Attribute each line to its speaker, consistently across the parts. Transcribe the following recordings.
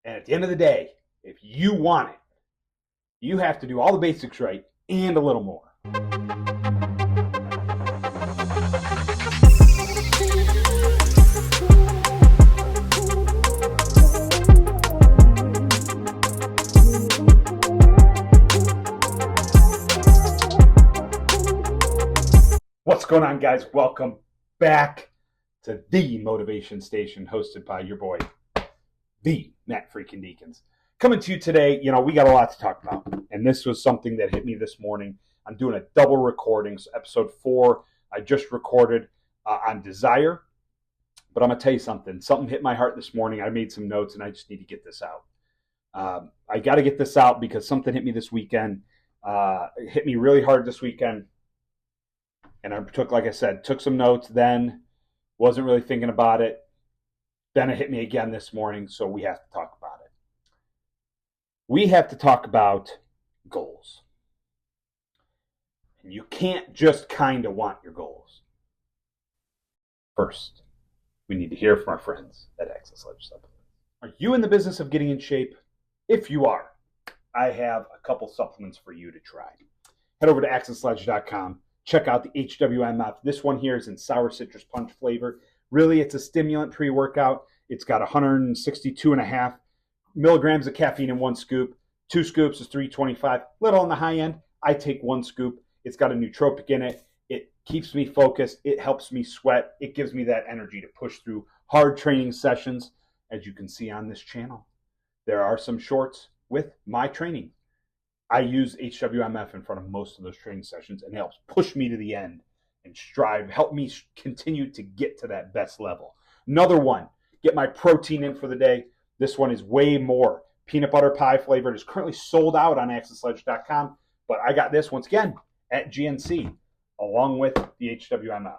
Speaker 1: And at the end of the day, if you want it, you have to do all the basics right and a little more. What's going on, guys? Welcome back to the Motivation Station, hosted by your boy, the Matt Freakin Deakins. Coming to you today, we got a lot to talk about, and this was something that hit me this morning. I'm doing a double recording, so episode 4 I just recorded on desire, but I'm going to tell you something. Something hit my heart this morning. I made some notes, and I just need to get this out. I got to get this out because something hit me this weekend. It hit me really hard this weekend. And I took some notes then, wasn't really thinking about it. Then it hit me again this morning, so we have to talk about it. We have to talk about goals. And you can't just kind of want your goals. First, we need to hear from our friends at Sledge Supplements. Are you in the business of getting in shape? If you are, I have a couple supplements for you to try. Head over to axonsledge.com. Check out the HWMF. This one here is in sour citrus punch flavor. Really, it's a stimulant pre-workout. It's got 162.5 milligrams of caffeine in one scoop. 2 scoops is 325. Little on the high end. I take 1 scoop. It's got a nootropic in it. It keeps me focused. It helps me sweat. It gives me that energy to push through hard training sessions. As you can see on this channel, there are some shorts with my training. I use HWMF in front of most of those training sessions, and it helps push me to the end and help me continue to get to that best level. Another one, get my protein in for the day. This one is way more peanut butter pie flavored. It's currently sold out on axonsledge.com, but I got this once again at GNC along with the HWMF.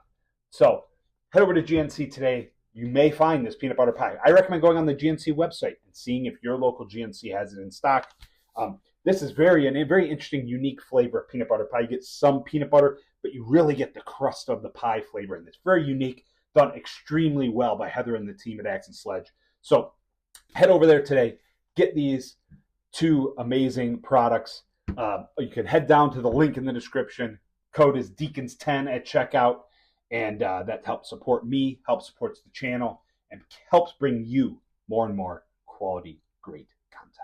Speaker 1: So head over to GNC today. You may find this peanut butter pie. I recommend going on the GNC website and seeing if your local GNC has it in stock. This is a very interesting, unique flavor of peanut butter pie. You get some peanut butter, but you really get the crust of the pie flavor in this. Very unique, done extremely well by Heather and the team at Axe and Sledge. So head over there today, get these 2 amazing products. You can head down to the link in the description. Code is Deakins10 at checkout, and that helps support me, helps support the channel, and helps bring you more and more quality, great content.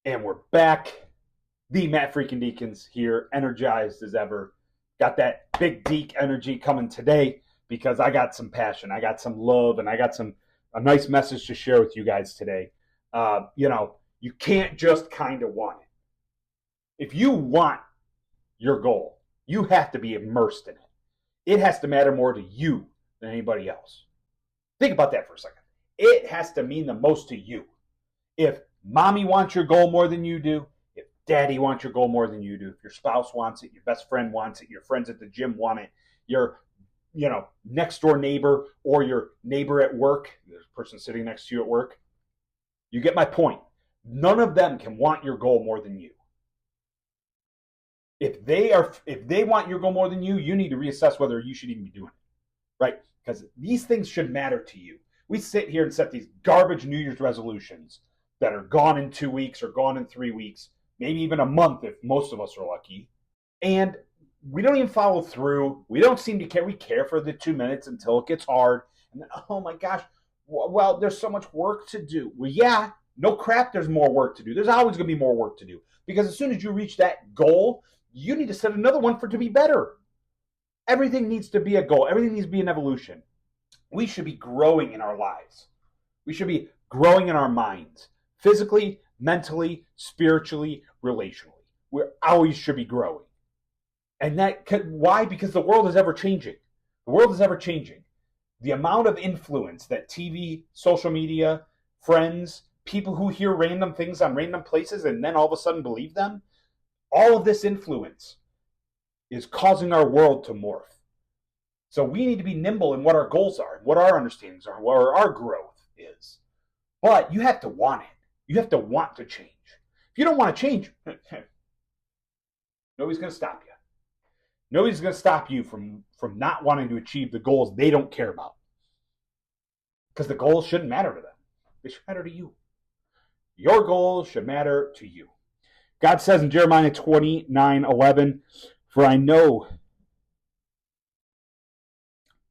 Speaker 1: And we're back. The Matt Freakin Deakins here, energized as ever. Got that big Deek energy coming today because I got some passion, I got some love, and I got a nice message to share with you guys today. You can't just kind of want it. If you want your goal, you have to be immersed in it. It has to matter more to you than anybody else. Think about that for a second. It has to mean the most to you. If mommy wants your goal more than you do, if daddy wants your goal more than you do, if your spouse wants it, your best friend wants it, your friends at the gym want it, your next door neighbor or your neighbor at work, there's a person sitting next to you at work, you get my point. None of them can want your goal more than you. If they want your goal more than you, you need to reassess whether you should even be doing it, right? Because these things should matter to you. We sit here and set these garbage New Year's resolutions that are gone in 2 weeks or gone in 3 weeks, maybe even a month if most of us are lucky. And we don't even follow through. We don't seem to care. We care for the 2 minutes until it gets hard. And then, oh my gosh, well, there's so much work to do. Well, yeah, no crap, there's more work to do. There's always going to be more work to do. Because as soon as you reach that goal, you need to set another one for it to be better. Everything needs to be a goal. Everything needs to be an evolution. We should be growing in our lives. We should be growing in our minds. Physically, mentally, spiritually, relationally. We always should be growing. And why? Because the world is ever changing. The world is ever changing. The amount of influence that TV, social media, friends, people who hear random things on random places and then all of a sudden believe them, all of this influence is causing our world to morph. So we need to be nimble in what our goals are, what our understandings are, where our growth is. But you have to want it. You have to want to change. If you don't want to change, nobody's going to stop you. Nobody's going to stop you from not wanting to achieve the goals they don't care about. Because the goals shouldn't matter to them. They should matter to you. Your goals should matter to you. God says in Jeremiah 29:11, for I know,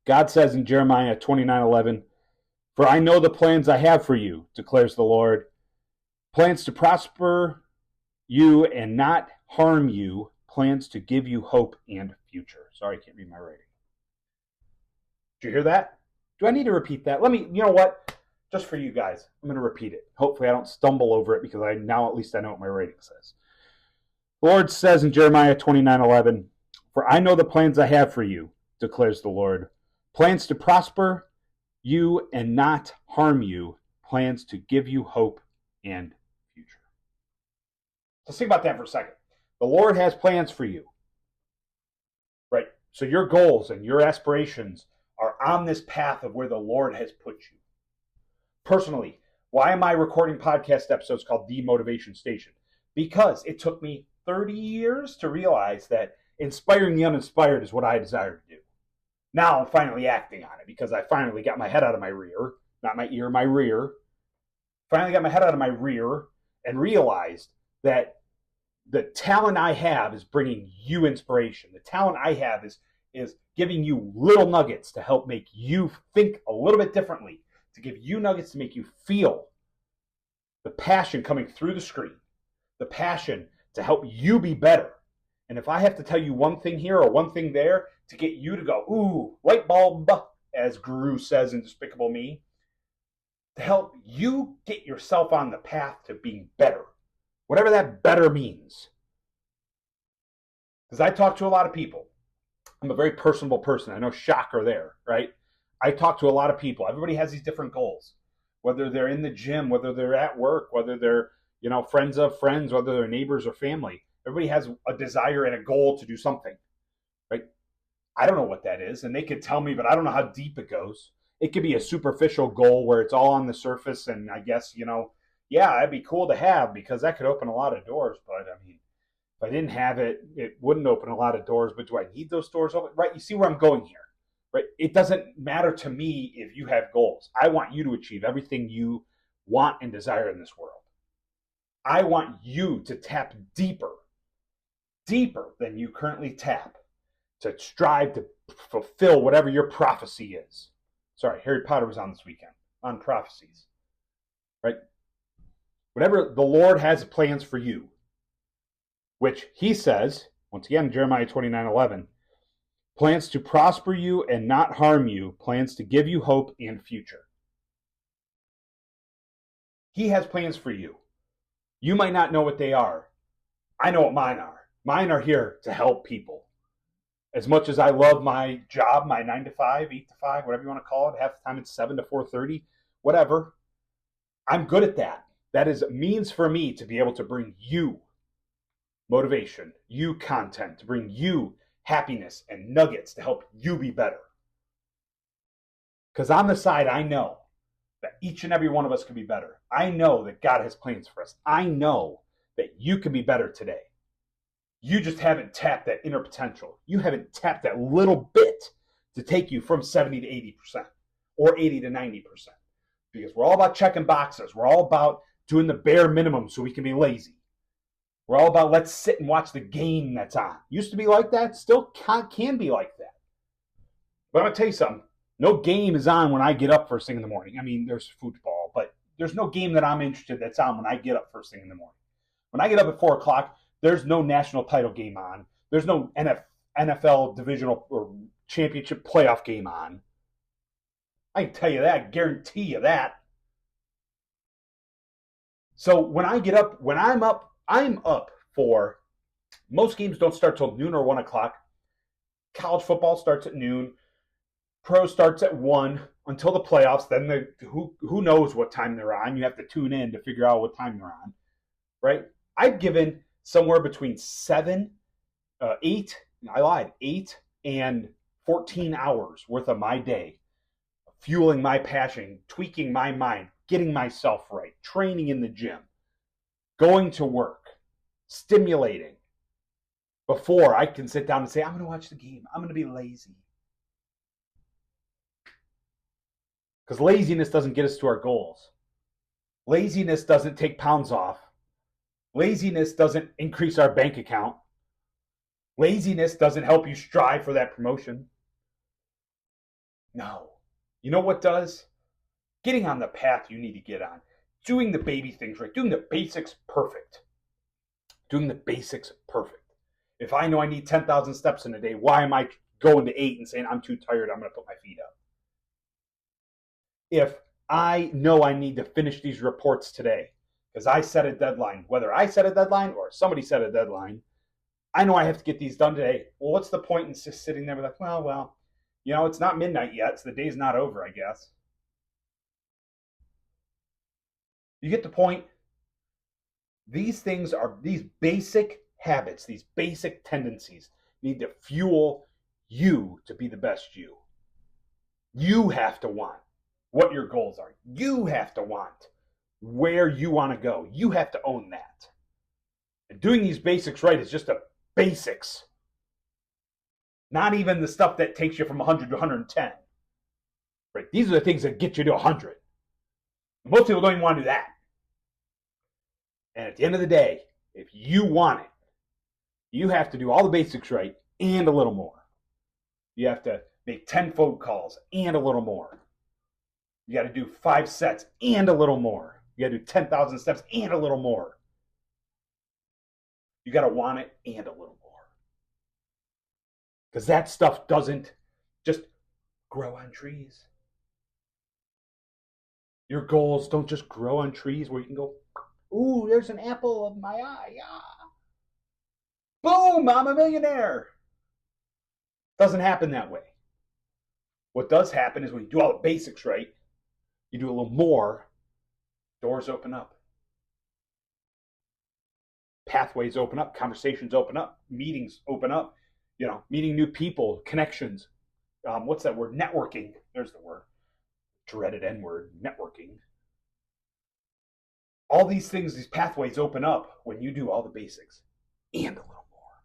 Speaker 1: God says in Jeremiah 29:11, for I know the plans I have for you, declares the Lord, plans to prosper you and not harm you, plans to give you hope and future. Sorry, I can't read my writing. Did you hear that? Do I need to repeat that? You know what? Just for you guys, I'm going to repeat it. Hopefully I don't stumble over it because now at least I know what my writing says. The Lord says in Jeremiah 29:11, for I know the plans I have for you, declares the Lord, plans to prosper you and not harm you, plans to give you hope and future. Let's think about that for a second. The Lord has plans for you, right? So your goals and your aspirations are on this path of where the Lord has put you. Personally, why am I recording podcast episodes called The Motivation Station? Because it took me 30 years to realize that inspiring the uninspired is what I desire to do. Now I'm finally acting on it because I finally got my head out of my rear, not my ear, my rear. Finally got my head out of my rear and realized that the talent I have is bringing you inspiration. The talent I have is giving you little nuggets to help make you think a little bit differently, to give you nuggets to make you feel the passion coming through the screen, the passion to help you be better. And if I have to tell you one thing here or one thing there to get you to go, ooh, light bulb, as Guru says in Despicable Me, to help you get yourself on the path to being better, whatever that better means. Because I talk to a lot of people. I'm a very personable person. I know shocker there, right? I talk to a lot of people. Everybody has these different goals, whether they're in the gym, whether they're at work, whether they're, friends of friends, whether they're neighbors or family. Everybody has a desire and a goal to do something, right? I don't know what that is, and they could tell me, but I don't know how deep it goes. It could be a superficial goal where it's all on the surface, and I guess, yeah, it'd be cool to have because that could open a lot of doors, but I mean, if I didn't have it, it wouldn't open a lot of doors, but do I need those doors open? Right? You see where I'm going here, right? It doesn't matter to me if you have goals. I want you to achieve everything you want and desire in this world. I want you to tap deeper than you currently tap, to strive to fulfill whatever your prophecy is. Sorry, Harry Potter was on this weekend, on prophecies, right? Whatever the Lord has plans for you, which he says, once again, Jeremiah 29:11, plans to prosper you and not harm you, plans to give you hope and future. He has plans for you. You might not know what they are. I know what mine are. Mine are here to help people. As much as I love my job, my 9 to 5, 8 to 5, whatever you want to call it, half the time it's 7 to 4:30, whatever. I'm good at that. That is a means for me to be able to bring you motivation, you content, to bring you happiness and nuggets to help you be better. Because on the side, I know that each and every one of us can be better. I know that God has plans for us. I know that you can be better today. You just haven't tapped that inner potential. You haven't tapped that little bit to take you from 70 to 80% or 80 to 90%. Because we're all about checking boxes. We're all about doing the bare minimum so we can be lazy. We're all about let's sit and watch the game that's on. Used to be like that. Still can be like that. But I'm going to tell you something. No game is on when I get up first thing in the morning. I mean, there's football, but there's no game that I'm interested that's on when I get up first thing in the morning. When I get up at 4 o'clock, there's no national title game on. There's no NFL divisional or championship playoff game on. I can tell you that. I guarantee you that. So when I get up, when I'm up for, most games don't start till noon or 1 o'clock. College football starts at noon. Pro starts at 1 until the playoffs. Then who knows what time they're on. You have to tune in to figure out what time they're on, right? I've given somewhere between 8 and 14 hours worth of my day, fueling my passion, tweaking my mind, getting myself right, training in the gym, going to work, stimulating, before I can sit down and say, I'm going to watch the game. I'm going to be lazy. Because laziness doesn't get us to our goals. Laziness doesn't take pounds off. Laziness doesn't increase our bank account. Laziness doesn't help you strive for that promotion. No. You know what does? Getting on the path you need to get on. Doing the baby things right. Doing the basics perfect. Doing the basics perfect. If I know I need 10,000 steps in a day, why am I going to 8 and saying I'm too tired, I'm going to put my feet up? If I know I need to finish these reports today because I set a deadline, whether I set a deadline or somebody set a deadline, I know I have to get these done today. Well, what's the point in just sitting there like, well, you know, it's not midnight yet, so the day's not over, I guess. You get the point? These things are, these basic habits, these basic tendencies need to fuel you to be the best you. You have to want what your goals are. You have to want where you want to go. You have to own that. And doing these basics right is just the basics. Not even the stuff that takes you from 100 to 110. Right? These are the things that get you to 100. Most people don't even want to do that. And at the end of the day, if you want it, you have to do all the basics right and a little more. You have to make 10 phone calls and a little more. You got to do 5 sets and a little more. You got to do 10,000 steps and a little more. You got to want it and a little more. Because that stuff doesn't just grow on trees. Your goals don't just grow on trees where you can go, ooh, there's an apple of my eye. Ah. Boom, I'm a millionaire. Doesn't happen that way. What does happen is when you do all the basics right, you do a little more, doors open up. Pathways open up, conversations open up, meetings open up, you know, meeting new people, connections. What's that word? Networking. There's the word. Dreaded N word, networking. All these things, these pathways open up when you do all the basics and a little more.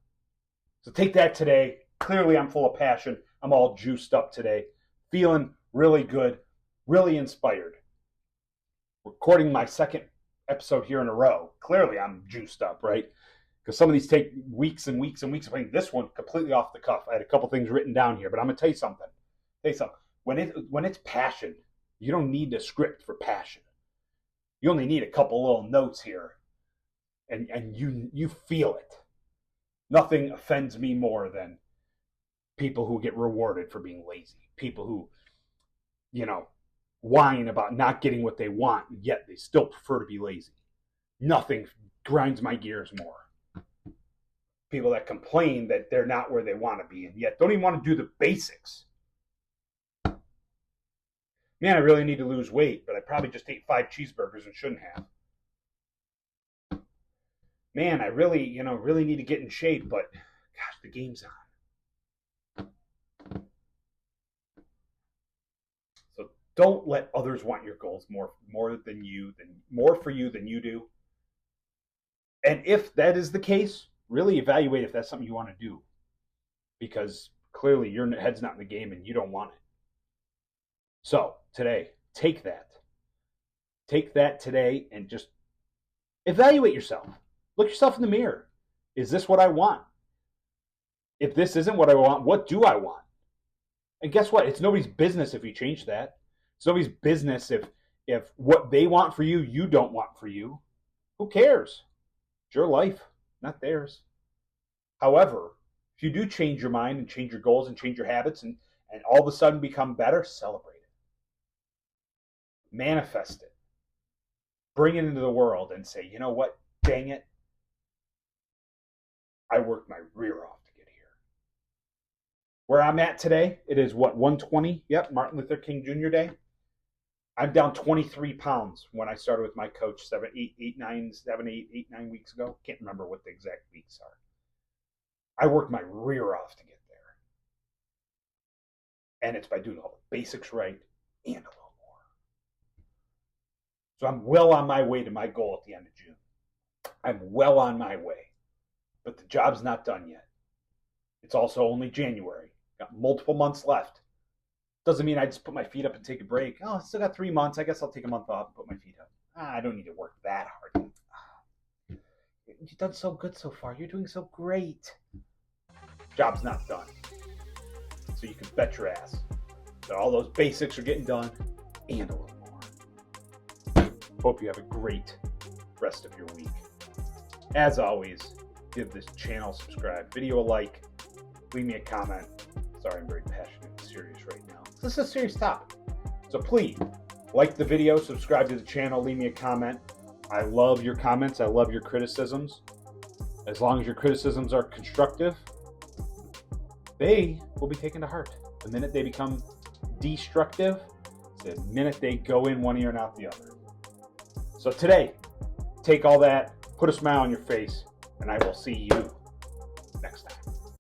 Speaker 1: So take that today. Clearly, I'm full of passion. I'm all juiced up today. Feeling really good, really inspired. Recording my second episode here in a row. Clearly, I'm juiced up, right? Because some of these take weeks and weeks and weeks. I think this one completely off the cuff. I had a couple things written down here, but I'm going to tell you something. When it's passion, you don't need a script for passion. You only need a couple little notes here, and you feel it. Nothing offends me more than people who get rewarded for being lazy. People who, you know, whine about not getting what they want, yet they still prefer to be lazy. Nothing grinds my gears more. People that complain that they're not where they want to be, and yet don't even want to do the basics. Man, I really need to lose weight, but I probably just ate 5 cheeseburgers and shouldn't have. Man, I really need to get in shape, but gosh, the game's on. So don't let others want your goals more for you than you do. And if that is the case, really evaluate if that's something you want to do, because clearly your head's not in the game and you don't want it. So today, take that today and just evaluate yourself. Look yourself in the mirror. Is this what I want? If this isn't what I want, what do I want? And guess what? It's nobody's business if you change that. It's nobody's business if what they want for you, you don't want for you. Who cares? It's your life, not theirs. However, if you do change your mind and change your goals and change your habits and all of a sudden become better, celebrate it. Manifest it. Bring it into the world and say, you know what? Dang it. I worked my rear off to get here. Where I'm at today, it is what, 120? Yep, Martin Luther King Jr. Day. I'm down 23 pounds when I started with my coach 7, 8, 9 weeks ago. Can't remember what the exact weeks are. I worked my rear off to get there. And it's by doing all the basics right and a little more. So I'm well on my way to my goal at the end of June. I'm well on my way. But the job's not done yet. It's also only January. Got multiple months left. Doesn't mean I just put my feet up and take a break. Oh, I still got 3 months. I guess I'll take a month off and put my feet up. I don't need to work that hard. You've done so good so far. You're doing so great. Job's not done. So you can bet your ass that all those basics are getting done and a little more. Hope you have a great rest of your week. As always, give this channel a subscribe, video a like, leave me a comment. Sorry, I'm very passionate and serious right now. This is a serious topic. So please, like the video, subscribe to the channel, leave me a comment. I love your comments. I love your criticisms. As long as your criticisms are constructive, they will be taken to heart. The minute they become destructive, the minute they go in one ear and out the other. So today, take all that, put a smile on your face, and I will see you